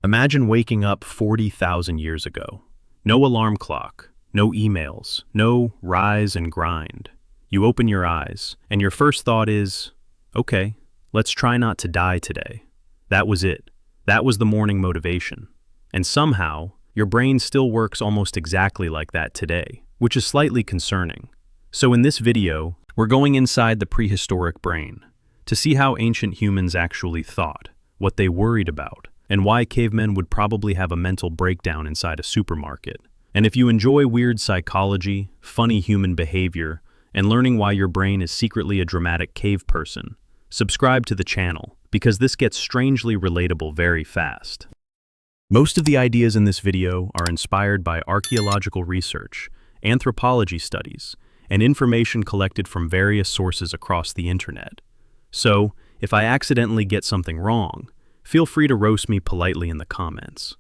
Imagine waking up 40,000 years ago. No alarm clock, no emails, no rise and grind. You open your eyes, and your first thought is, okay, let's try not to die today. That was it. That was the morning motivation. And somehow, your brain still works almost exactly like that today, which is slightly concerning. So in this video, we're going inside the prehistoric brain to see how ancient humans actually thought, what they worried about, and why cavemen would probably have a mental breakdown inside a supermarket. And if you enjoy weird psychology, funny human behavior, and learning why your brain is secretly a dramatic cave person, subscribe to the channel, because this gets strangely relatable very fast. Most of the ideas in this video are inspired by archaeological research, anthropology studies, and information collected from various sources across the internet. So, if I accidentally get something wrong, feel free to roast me politely in the comments.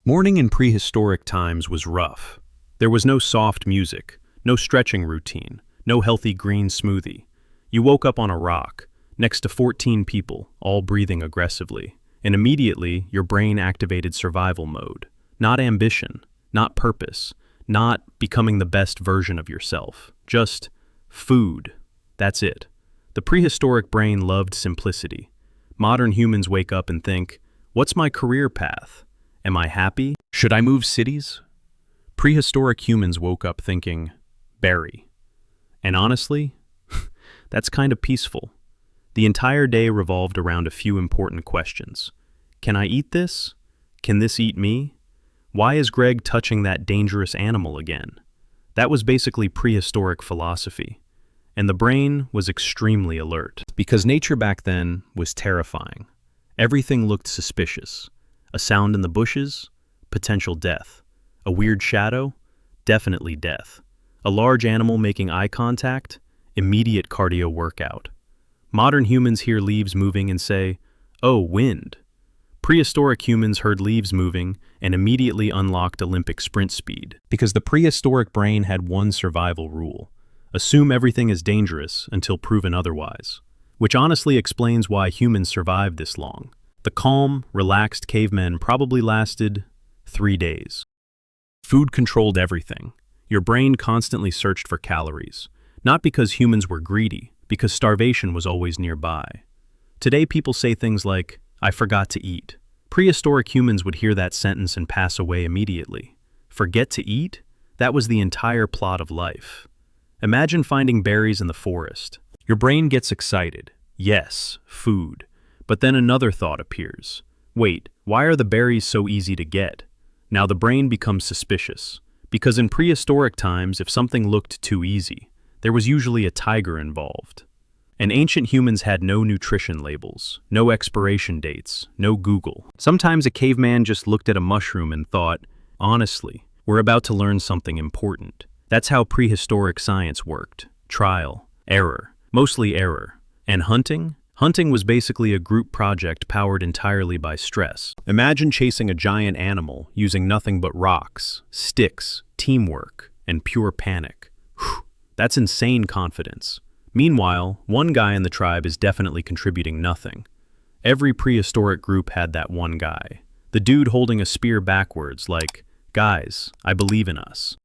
Morning in prehistoric times was rough. There was no soft music, no stretching routine, no healthy green smoothie. You woke up on a rock, next to 14 people, all breathing aggressively, and immediately your brain activated survival mode. Not ambition, not purpose, not becoming the best version of yourself. Just food. That's it. The prehistoric brain loved simplicity. Modern humans wake up and think, what's my career path? Am I happy? Should I move cities? Prehistoric humans woke up thinking, berry. And honestly, that's kind of peaceful. The entire day revolved around a few important questions. Can I eat this? Can this eat me? Why is Greg touching that dangerous animal again? That was basically prehistoric philosophy. And the brain was extremely alert, because nature back then was terrifying. Everything looked suspicious. A sound in the bushes? Potential death. A weird shadow? Definitely death. A large animal making eye contact? Immediate cardio workout. Modern humans hear leaves moving and say, oh, wind. Prehistoric humans heard leaves moving and immediately unlocked Olympic sprint speed, because the prehistoric brain had one survival rule. Assume everything is dangerous until proven otherwise, which honestly explains why humans survived this long. The calm, relaxed cavemen probably lasted 3 days. Food controlled everything. Your brain constantly searched for calories, not because humans were greedy, because starvation was always nearby. Today people say things like, I forgot to eat. Prehistoric humans would hear that sentence and pass away immediately. Forget to eat? That was the entire plot of life. Imagine finding berries in the forest. Your brain gets excited. Yes, food. But then another thought appears. Wait, why are the berries so easy to get? Now the brain becomes suspicious. Because in prehistoric times, if something looked too easy, there was usually a tiger involved. And ancient humans had no nutrition labels, no expiration dates, no Google. Sometimes a caveman just looked at a mushroom and thought, honestly, we're about to learn something important. That's how prehistoric science worked. Trial, error, mostly error. And hunting? Hunting was basically a group project powered entirely by stress. Imagine chasing a giant animal using nothing but rocks, sticks, teamwork, and pure panic. Whew, that's insane confidence. Meanwhile, one guy in the tribe is definitely contributing nothing. Every prehistoric group had that one guy. The dude holding a spear backwards like, guys, I believe in us.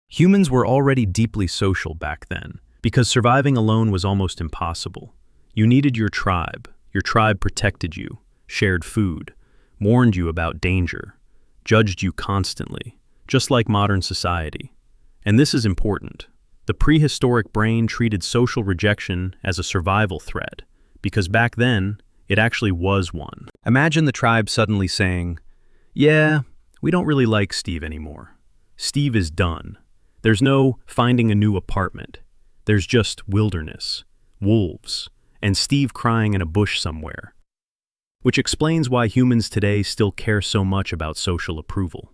Humans were already deeply social back then, because surviving alone was almost impossible. You needed your tribe. Your tribe protected you, shared food, warned you about danger, judged you constantly, just like modern society. And this is important. The prehistoric brain treated social rejection as a survival threat, because back then, it actually was one. Imagine the tribe suddenly saying, yeah, we don't really like Steve anymore. Steve is done. There's no finding a new apartment. There's just wilderness, wolves, and Steve crying in a bush somewhere. Which explains why humans today still care so much about social approval.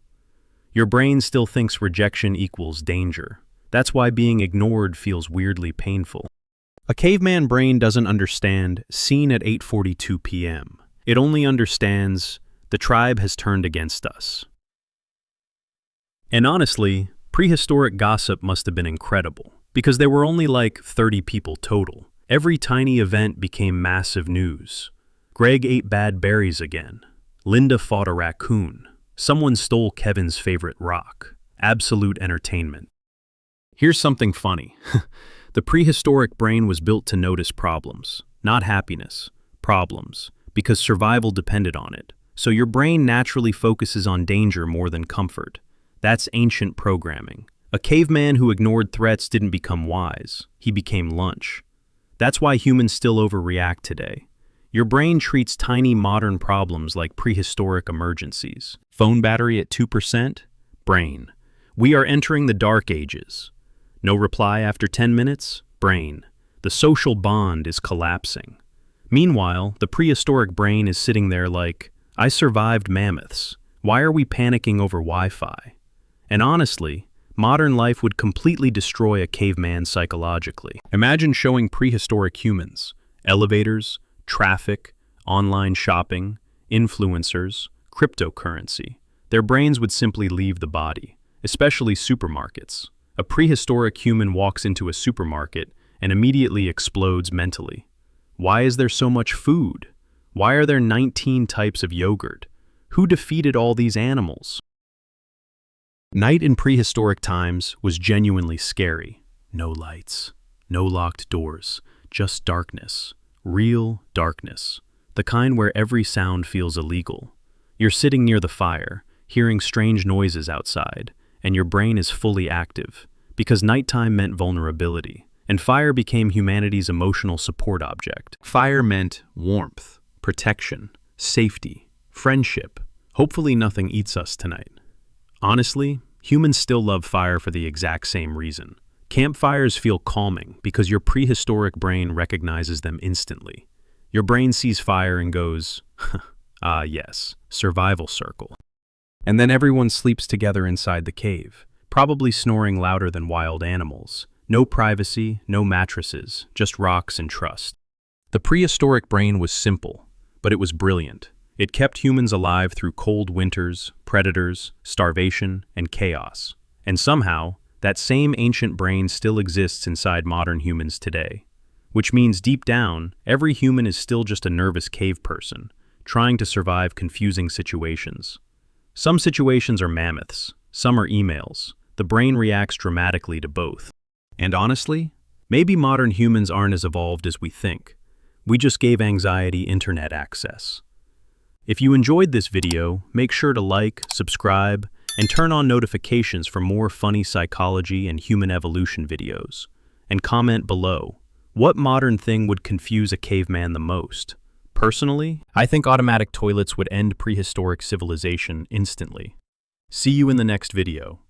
Your brain still thinks rejection equals danger. That's why being ignored feels weirdly painful. A caveman brain doesn't understand seen at 8:42 p.m. It only understands the tribe has turned against us. And honestly, prehistoric gossip must have been incredible, because there were only like 30 people total. Every tiny event became massive news. Greg ate bad berries again. Linda fought a raccoon. Someone stole Kevin's favorite rock. Absolute entertainment. Here's something funny. The prehistoric brain was built to notice problems, not happiness, problems, because survival depended on it. So your brain naturally focuses on danger more than comfort. That's ancient programming. A caveman who ignored threats didn't become wise. He became lunch. That's why humans still overreact today. Your brain treats tiny modern problems like prehistoric emergencies. Phone battery at 2%? Brain. We are entering the dark ages. No reply after 10 minutes? Brain. The social bond is collapsing. Meanwhile, the prehistoric brain is sitting there like, I survived mammoths. Why are we panicking over Wi-Fi? And honestly, modern life would completely destroy a caveman psychologically. Imagine showing prehistoric humans, elevators, traffic, online shopping, influencers, cryptocurrency. Their brains would simply leave the body, especially supermarkets. A prehistoric human walks into a supermarket and immediately explodes mentally. Why is there so much food? Why are there 19 types of yogurt? Who defeated all these animals? Night in prehistoric times was genuinely scary. No lights, no locked doors, just darkness. Real darkness. The kind where every sound feels illegal. You're sitting near the fire, hearing strange noises outside, and your brain is fully active, because nighttime meant vulnerability, and fire became humanity's emotional support object. Fire meant warmth, protection, safety, friendship. Hopefully nothing eats us tonight. Honestly, humans still love fire for the exact same reason. Campfires feel calming because your prehistoric brain recognizes them instantly. Your brain sees fire and goes, ah yes, survival circle. And then everyone sleeps together inside the cave, probably snoring louder than wild animals. No privacy, no mattresses, just rocks and trust. The prehistoric brain was simple, but it was brilliant. It kept humans alive through cold winters, predators, starvation, and chaos. And somehow, that same ancient brain still exists inside modern humans today. Which means deep down, every human is still just a nervous cave person, trying to survive confusing situations. Some situations are mammoths, some are emails. The brain reacts dramatically to both. And honestly, maybe modern humans aren't as evolved as we think. We just gave anxiety internet access. If you enjoyed this video, make sure to like, subscribe, and turn on notifications for more funny psychology and human evolution videos. And comment below, what modern thing would confuse a caveman the most? Personally, I think automatic toilets would end prehistoric civilization instantly. See you in the next video.